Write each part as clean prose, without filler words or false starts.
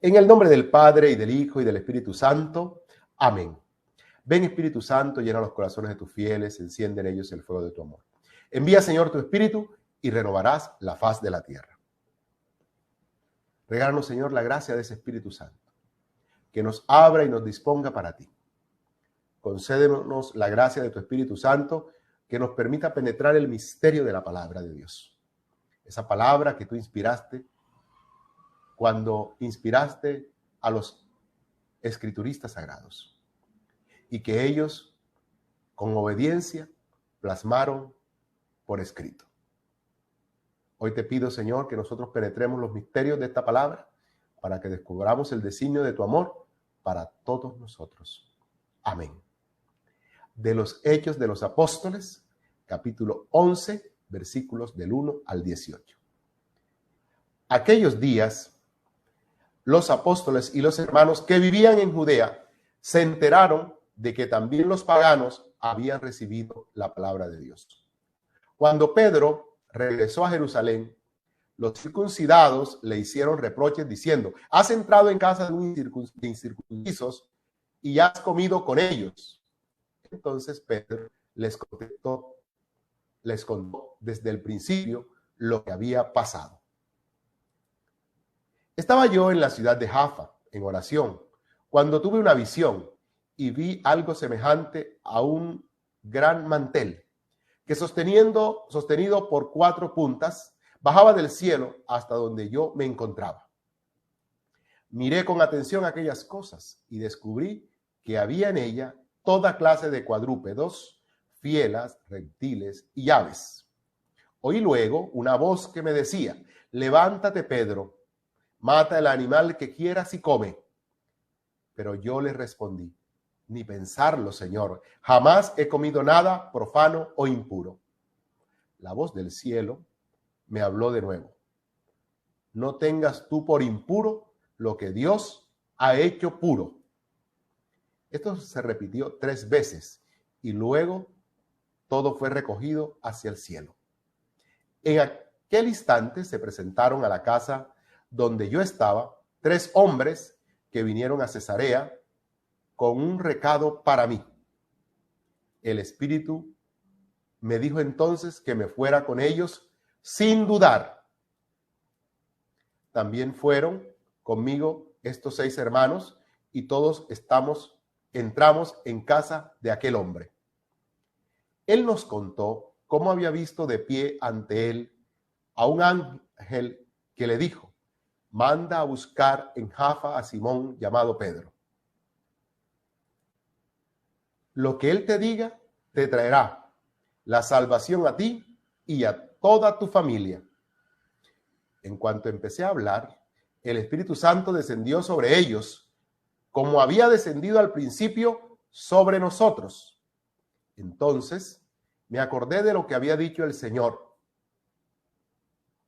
En el nombre del Padre, y del Hijo, y del Espíritu Santo. Amén. Ven, Espíritu Santo, llena los corazones de tus fieles, enciende en ellos el fuego de tu amor. Envía, Señor, tu Espíritu, y renovarás la faz de la tierra. Regálanos, Señor, la gracia de ese Espíritu Santo, que nos abra y nos disponga para ti. Concédenos la gracia de tu Espíritu Santo, que nos permita penetrar el misterio de la palabra de Dios. Esa palabra que tú inspiraste cuando inspiraste a los escrituristas sagrados, y que ellos, con obediencia, plasmaron por escrito. Hoy te pido, Señor, que nosotros penetremos los misterios de esta palabra para que descubramos el designio de tu amor para todos nosotros. Amén. De los Hechos de los Apóstoles, capítulo 11, versículos del 1 al 18. Aquellos días, los apóstoles y los hermanos que vivían en Judea se enteraron de que también los paganos habían recibido la palabra de Dios. Cuando Pedro regresó a Jerusalén, los circuncidados le hicieron reproches diciendo: has entrado en casa de incircuncisos y has comido con ellos. Entonces Pedro les contó desde el principio lo que había pasado. Estaba yo en la ciudad de Jaffa, en oración, cuando tuve una visión y vi algo semejante a un gran mantel que sostenido por 4 puntas, bajaba del cielo hasta donde yo me encontraba. Miré con atención aquellas cosas y descubrí que había en ella toda clase de cuadrúpedos, fieras, reptiles y aves. Oí luego una voz que me decía: levántate, Pedro, mata el animal que quieras y come. Pero yo le respondí: ni pensarlo, Señor, jamás he comido nada profano o impuro. La voz del cielo me habló de nuevo: no tengas tú por impuro lo que Dios ha hecho puro. Esto se repitió 3 veces y luego todo fue recogido hacia el cielo. En aquel instante se presentaron a la casa donde yo estaba 3 hombres que vinieron a Cesarea con un recado para mí. El Espíritu me dijo entonces que me fuera con ellos sin dudar. También fueron conmigo estos 6 hermanos y todos entramos en casa de aquel hombre. Él nos contó cómo había visto de pie ante él a un ángel que le dijo: manda a buscar en Jaffa a Simón llamado Pedro. Lo que él te diga te traerá la salvación a ti y a toda tu familia. En cuanto empecé a hablar, el Espíritu Santo descendió sobre ellos, como había descendido al principio sobre nosotros. Entonces me acordé de lo que había dicho el Señor: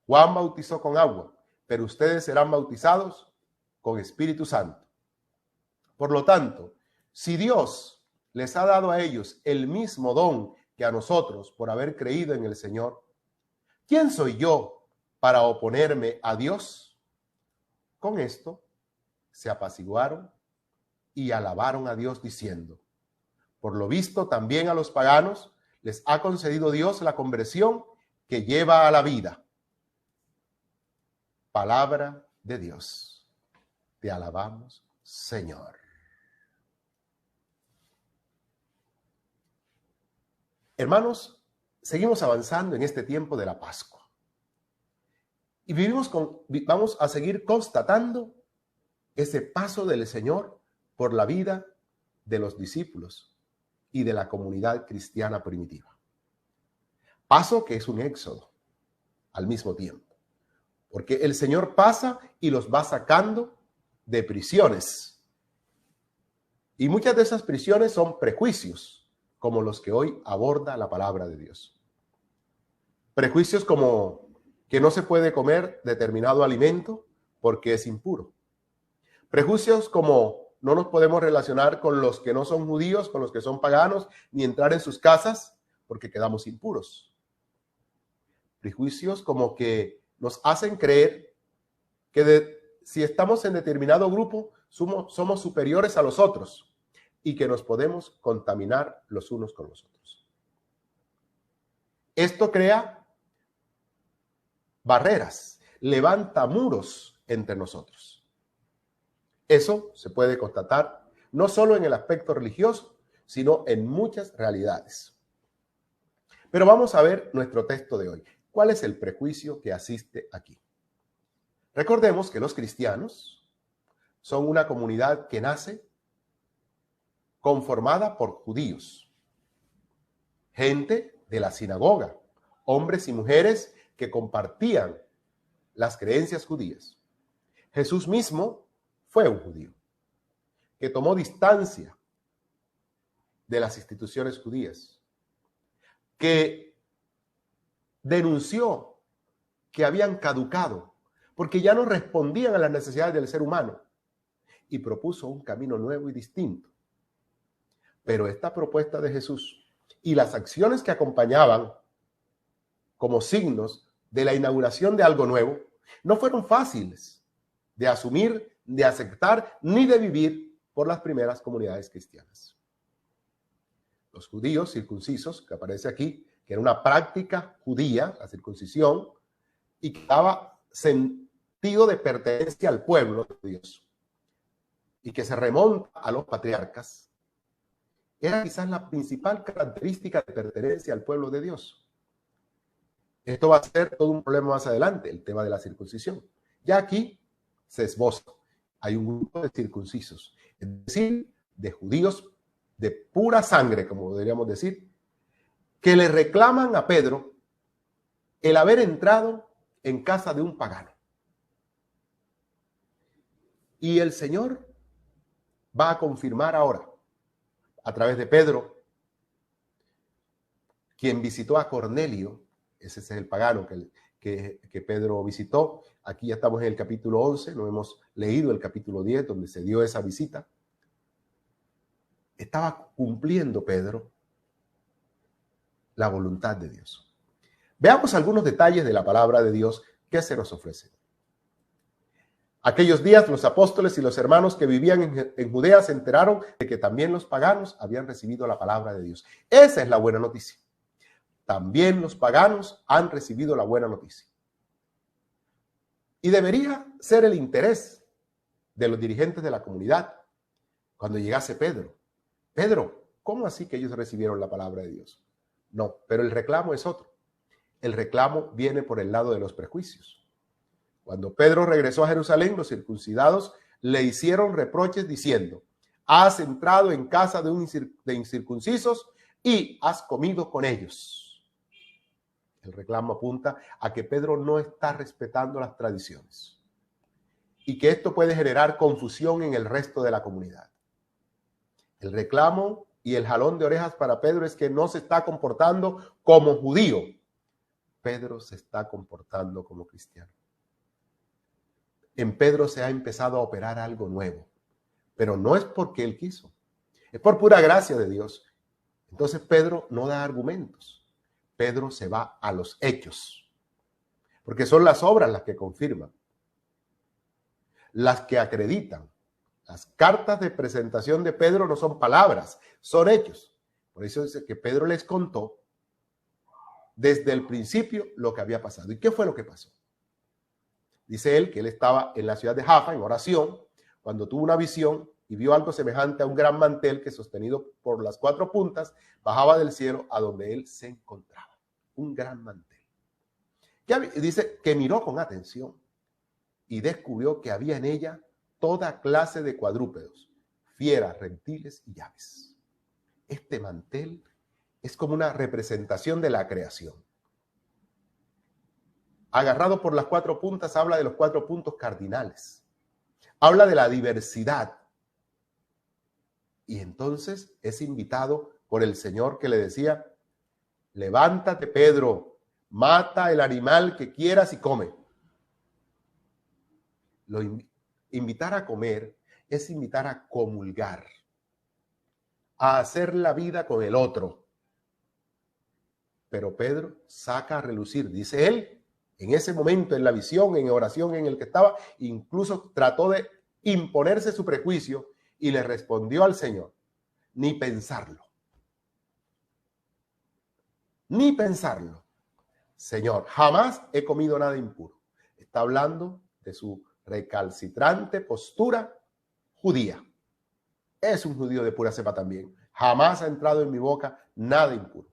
Juan bautizó con agua, pero ustedes serán bautizados con Espíritu Santo. Por lo tanto, si Dios les ha dado a ellos el mismo don que a nosotros por haber creído en el Señor, ¿quién soy yo para oponerme a Dios? Con esto se apaciguaron y alabaron a Dios diciendo: por lo visto también a los paganos les ha concedido Dios la conversión que lleva a la vida. Palabra de Dios. Te alabamos, Señor. Hermanos, seguimos avanzando en este tiempo de la Pascua. Y vamos a seguir constatando ese paso del Señor por la vida de los discípulos y de la comunidad cristiana primitiva. Paso que es un éxodo al mismo tiempo, porque el Señor pasa y los va sacando de prisiones. Y muchas de esas prisiones son prejuicios, como los que hoy aborda la palabra de Dios. Prejuicios como que no se puede comer determinado alimento porque es impuro. Prejuicios como no nos podemos relacionar con los que no son judíos, con los que son paganos, ni entrar en sus casas porque quedamos impuros. Prejuicios como que nos hacen creer que si estamos en determinado grupo, somos superiores a los otros y que nos podemos contaminar los unos con los otros. Esto crea barreras, levanta muros entre nosotros. Eso se puede constatar no solo en el aspecto religioso, sino en muchas realidades. Pero vamos a ver nuestro texto de hoy. ¿Cuál es el prejuicio que asiste aquí? Recordemos que los cristianos son una comunidad que nace conformada por judíos, gente de la sinagoga, hombres y mujeres que compartían las creencias judías. Jesús mismo fue un judío que tomó distancia de las instituciones judías, que denunció que habían caducado porque ya no respondían a las necesidades del ser humano y propuso un camino nuevo y distinto. Pero esta propuesta de Jesús y las acciones que acompañaban como signos de la inauguración de algo nuevo no fueron fáciles de asumir, de aceptar ni de vivir por las primeras comunidades cristianas. Los judíos circuncisos, que aparece aquí, que era una práctica judía, la circuncisión, y que daba sentido de pertenencia al pueblo de Dios, y que se remonta a los patriarcas, era quizás la principal característica de pertenencia al pueblo de Dios. Esto va a ser todo un problema más adelante, el tema de la circuncisión. Ya aquí se esboza. Hay un grupo de circuncisos, es decir, de judíos de pura sangre, como podríamos decir, que le reclaman a Pedro el haber entrado en casa de un pagano. Y el Señor va a confirmar ahora, a través de Pedro, quien visitó a Cornelio, ese es el pagano que Pedro visitó. Aquí ya estamos en el capítulo 11, no hemos leído el capítulo 10, donde se dio esa visita. Estaba cumpliendo Pedro la voluntad de Dios. Veamos algunos detalles de la palabra de Dios que se nos ofrece. Aquellos días los apóstoles y los hermanos que vivían en Judea se enteraron de que también los paganos habían recibido la palabra de Dios. Esa es la buena noticia. También los paganos han recibido la buena noticia. Y debería ser el interés de los dirigentes de la comunidad cuando llegase Pedro. Pedro, ¿cómo así que ellos recibieron la palabra de Dios? No, pero el reclamo es otro. El reclamo viene por el lado de los prejuicios. Cuando Pedro regresó a Jerusalén, los circuncidados le hicieron reproches diciendo: has entrado en casa de incircuncisos y has comido con ellos. El reclamo apunta a que Pedro no está respetando las tradiciones y que esto puede generar confusión en el resto de la comunidad. El reclamo y el jalón de orejas para Pedro es que no se está comportando como judío. Pedro se está comportando como cristiano. En Pedro se ha empezado a operar algo nuevo, pero no es porque él quiso, es por pura gracia de Dios. Entonces Pedro no da argumentos, Pedro se va a los hechos, porque son las obras las que confirman, las que acreditan. Las cartas de presentación de Pedro no son palabras, son hechos. Por eso dice que Pedro les contó desde el principio lo que había pasado. ¿Y qué fue lo que pasó? Dice él que él estaba en la ciudad de Jaffa en oración cuando tuvo una visión y vio algo semejante a un gran mantel que, sostenido por las 4 puntas, bajaba del cielo a donde él se encontraba. Un gran mantel. Dice que miró con atención y descubrió que había en ella toda clase de cuadrúpedos, fieras, reptiles y aves. Este mantel es como una representación de la creación. Agarrado por las 4 puntas, habla de los 4 puntos cardinales. Habla de la diversidad. Y entonces es invitado por el Señor, que le decía: levántate, Pedro, mata el animal que quieras y come. Invitar a comer es invitar a comulgar, a hacer la vida con el otro. Pero Pedro saca a relucir, dice él, En ese momento, en la visión, en oración en el que estaba, incluso trató de imponerse su prejuicio y le respondió al Señor: ni pensarlo. Ni pensarlo. Señor, jamás he comido nada impuro. Está hablando de su recalcitrante postura judía. Es un judío de pura cepa también. Jamás ha entrado en mi boca nada impuro.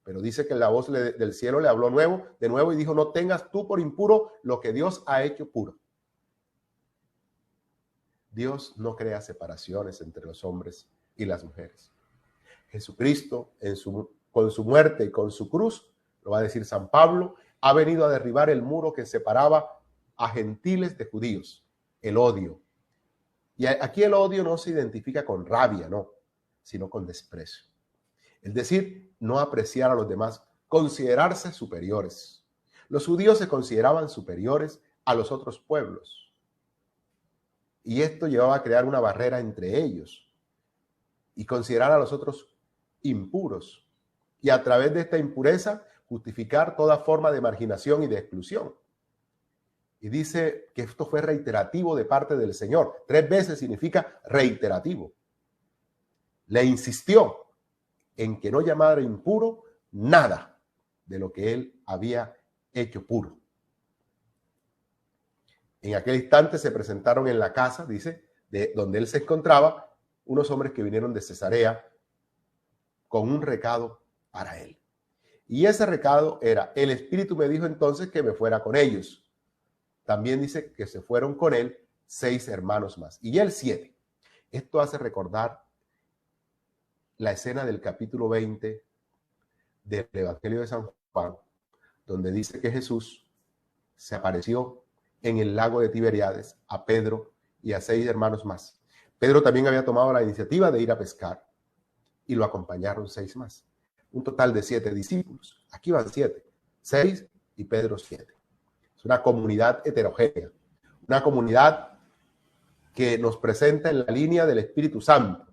Pero dice que la voz del cielo le habló de nuevo y dijo: no tengas tú por impuro lo que Dios ha hecho puro. Dios no crea separaciones entre los hombres y las mujeres. Jesucristo, con su muerte y con su cruz, lo va a decir San Pablo, ha venido a derribar el muro que separaba a gentiles de judíos, el odio. Y aquí el odio no se identifica con rabia, no, sino con desprecio. Es decir, no apreciar a los demás, considerarse superiores. Los judíos se consideraban superiores a los otros pueblos. Y esto llevaba a crear una barrera entre ellos y considerar a los otros impuros. Y a través de esta impureza justificar toda forma de marginación y de exclusión. Y dice que esto fue reiterativo de parte del Señor. 3 veces significa reiterativo. Le insistió en que no llamara impuro nada de lo que él había hecho puro. En aquel instante se presentaron en la casa, dice, de donde él se encontraba, unos hombres que vinieron de Cesarea con un recado para él. Y ese recado era: el Espíritu me dijo entonces que me fuera con ellos. También dice que se fueron con él 6 hermanos más. Y él 7. Esto hace recordar la escena del capítulo 20 del Evangelio de San Juan, donde dice que Jesús se apareció en el lago de Tiberíades a Pedro y a 6 hermanos más. Pedro también había tomado la iniciativa de ir a pescar y lo acompañaron 6 más. Un total de 7 discípulos. Aquí van 7, 6 y Pedro 7. Es una comunidad heterogénea, una comunidad que nos presenta en la línea del Espíritu Santo.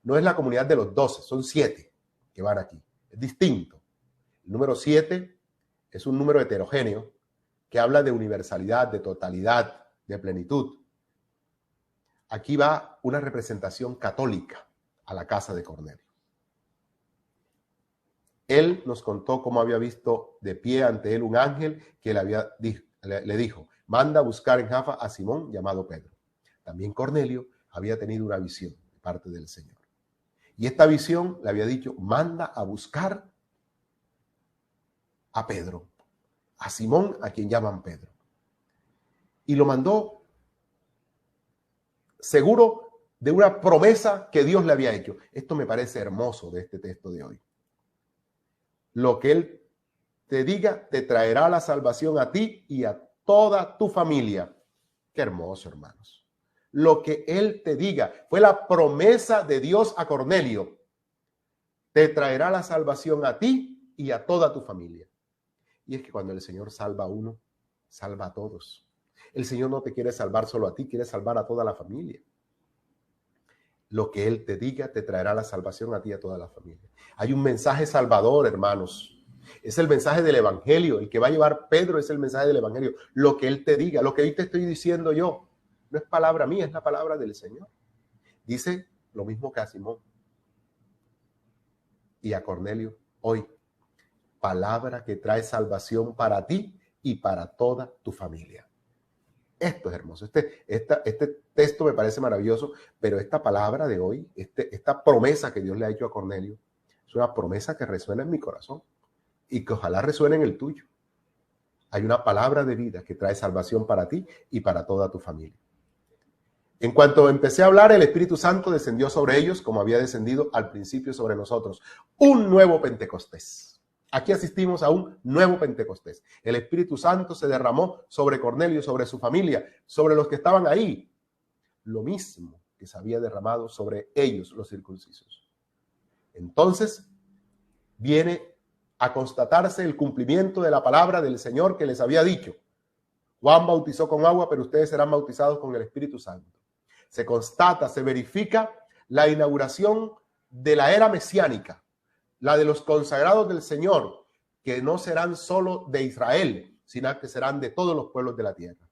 No es la comunidad de los 12, son 7 que van aquí. Es distinto. El número 7 es un número heterogéneo que habla de universalidad, de totalidad, de plenitud. Aquí va una representación católica a la casa de Cornelio. Él nos contó cómo había visto de pie ante él un ángel que le dijo: manda a buscar en Jaffa a Simón llamado Pedro. También Cornelio había tenido una visión de parte del Señor. Y esta visión le había dicho: manda a buscar a Pedro, a Simón, a quien llaman Pedro. Y lo mandó seguro de una promesa que Dios le había hecho. Esto me parece hermoso de este texto de hoy. Lo que él te diga te traerá la salvación a ti y a toda tu familia. Qué hermoso, hermanos. Lo que él te diga fue la promesa de Dios a Cornelio. Te traerá la salvación a ti y a toda tu familia. Y es que cuando el Señor salva a uno, salva a todos. El Señor no te quiere salvar solo a ti, quiere salvar a toda la familia. Lo que Él te diga te traerá la salvación a ti y a toda la familia. Hay un mensaje salvador, hermanos. Es el mensaje del Evangelio. El que va a llevar Pedro es el mensaje del Evangelio. Lo que Él te diga, lo que hoy te estoy diciendo yo, no es palabra mía, es la palabra del Señor. Dice lo mismo que a Simón y a Cornelio hoy. Palabra que trae salvación para ti y para toda tu familia. Esto es hermoso. Este texto me parece maravilloso, pero esta palabra de hoy, esta promesa que Dios le ha hecho a Cornelio, es una promesa que resuena en mi corazón y que ojalá resuene en el tuyo. Hay una palabra de vida que trae salvación para ti y para toda tu familia. En cuanto empecé a hablar, el Espíritu Santo descendió sobre ellos como había descendido al principio sobre nosotros. Un nuevo Pentecostés. Aquí asistimos a un nuevo Pentecostés. El Espíritu Santo se derramó sobre Cornelio, sobre su familia, sobre los que estaban ahí. Lo mismo que se había derramado sobre ellos, los circuncisos. Entonces, viene a constatarse el cumplimiento de la palabra del Señor que les había dicho. Juan bautizó con agua, pero ustedes serán bautizados con el Espíritu Santo. Se constata, se verifica la inauguración de la era mesiánica, la de los consagrados del Señor, que no serán solo de Israel, sino que serán de todos los pueblos de la tierra.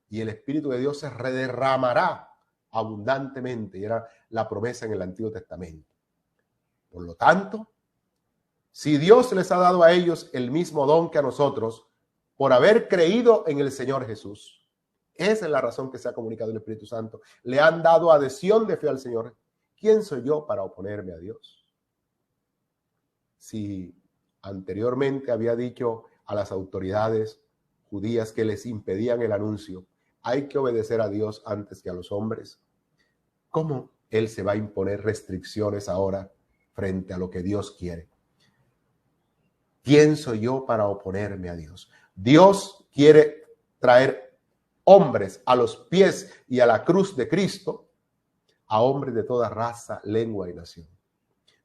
Y el Espíritu de Dios se derramará abundantemente, y era la promesa en el Antiguo Testamento. Por lo tanto, si Dios les ha dado a ellos el mismo don que a nosotros, por haber creído en el Señor Jesús, esa es la razón que se ha comunicado el Espíritu Santo, le han dado adhesión de fe al Señor. ¿Quién soy yo para oponerme a Dios? Si anteriormente había dicho a las autoridades judías que les impedían el anuncio, hay que obedecer a Dios antes que a los hombres, ¿cómo Él se va a imponer restricciones ahora frente a lo que Dios quiere? ¿Quién soy yo para oponerme a Dios? Dios quiere traer hombres a los pies y a la cruz de Cristo, a hombres de toda raza, lengua y nación.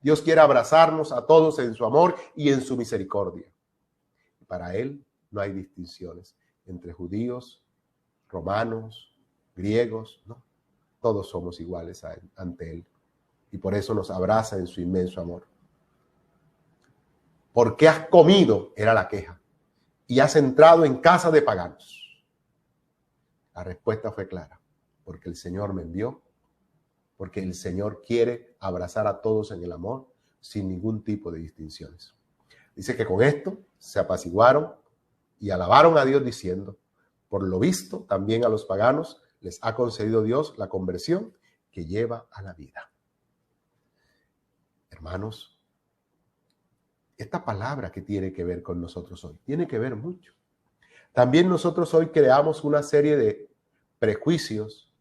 Dios quiere abrazarnos a todos en su amor y en su misericordia. Para Él no hay distinciones entre judíos, romanos, griegos, no. Todos somos iguales ante Él. Y por eso nos abraza en su inmenso amor. ¿Por qué has comido? Era la queja. Y has entrado en casa de paganos. La respuesta fue clara. Porque el Señor me envió. Porque el Señor quiere abrazar a todos en el amor sin ningún tipo de distinciones. Dice que con esto se apaciguaron y alabaron a Dios diciendo, por lo visto también a los paganos les ha concedido Dios la conversión que lleva a la vida. Hermanos, esta palabra que tiene que ver con nosotros hoy, tiene que ver mucho. También nosotros hoy creamos una serie de prejuicios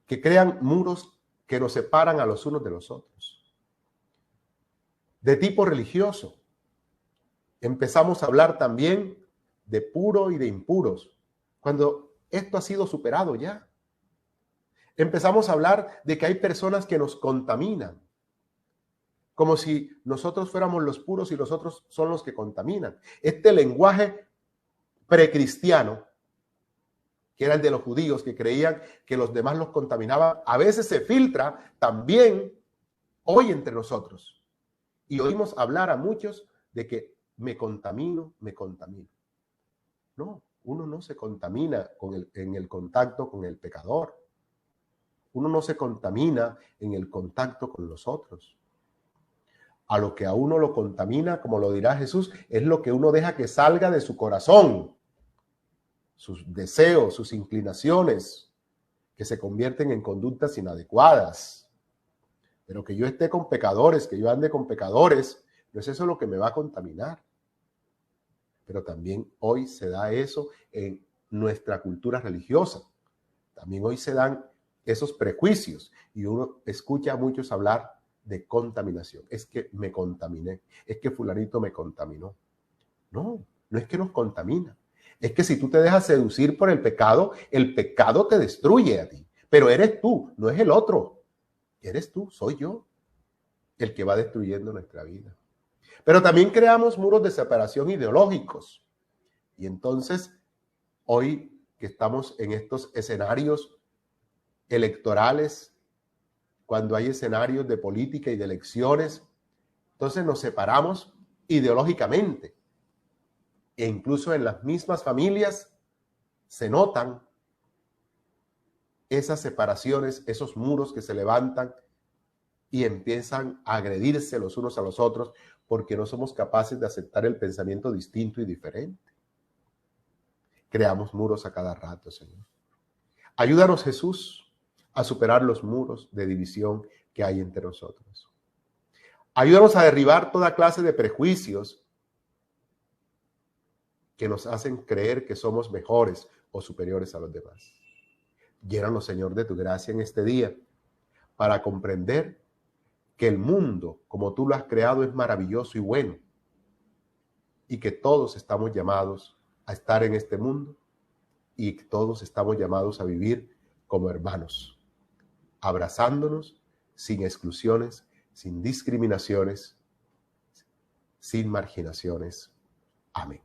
que crean muros que nos separan a los unos de los otros. De tipo religioso. Empezamos a hablar también de puro y de impuros, cuando esto ha sido superado ya. Empezamos a hablar de que hay personas que nos contaminan, como si nosotros fuéramos los puros y los otros son los que contaminan. Este lenguaje precristiano, que era el de los judíos, que creían que los demás los contaminaban, a veces se filtra también hoy entre nosotros. Y oímos hablar a muchos de que me contamino, me contamino. No, uno no se contamina en el contacto con el pecador. Uno no se contamina en el contacto con los otros. A lo que a uno lo contamina, como lo dirá Jesús, es lo que uno deja que salga de su corazón. Sus deseos, sus inclinaciones, que se convierten en conductas inadecuadas. Pero que yo esté con pecadores, que yo ande con pecadores, no es eso lo que me va a contaminar. Pero también hoy se da eso en nuestra cultura religiosa. También hoy se dan esos prejuicios y uno escucha a muchos hablar de contaminación. Es que me contaminé, es que fulanito me contaminó. No, no es que nos contamina. Es que si tú te dejas seducir por el pecado te destruye a ti. Pero eres tú, no es el otro. Eres tú, soy yo, el que va destruyendo nuestra vida. Pero también creamos muros de separación ideológicos. Y entonces, hoy que estamos en estos escenarios electorales, cuando hay escenarios de política y de elecciones, entonces nos separamos ideológicamente. E incluso en las mismas familias se notan esas separaciones, esos muros que se levantan y empiezan a agredirse los unos a los otros porque no somos capaces de aceptar el pensamiento distinto y diferente. Creamos muros a cada rato, Señor. Ayúdanos, Jesús, a superar los muros de división que hay entre nosotros. Ayúdanos a derribar toda clase de prejuicios que nos hacen creer que somos mejores o superiores a los demás. Llénanos, Señor, de tu gracia en este día para comprender que el mundo, como tú lo has creado, es maravilloso y bueno, y que todos estamos llamados a estar en este mundo y que todos estamos llamados a vivir como hermanos, abrazándonos sin exclusiones, sin discriminaciones, sin marginaciones. Amén.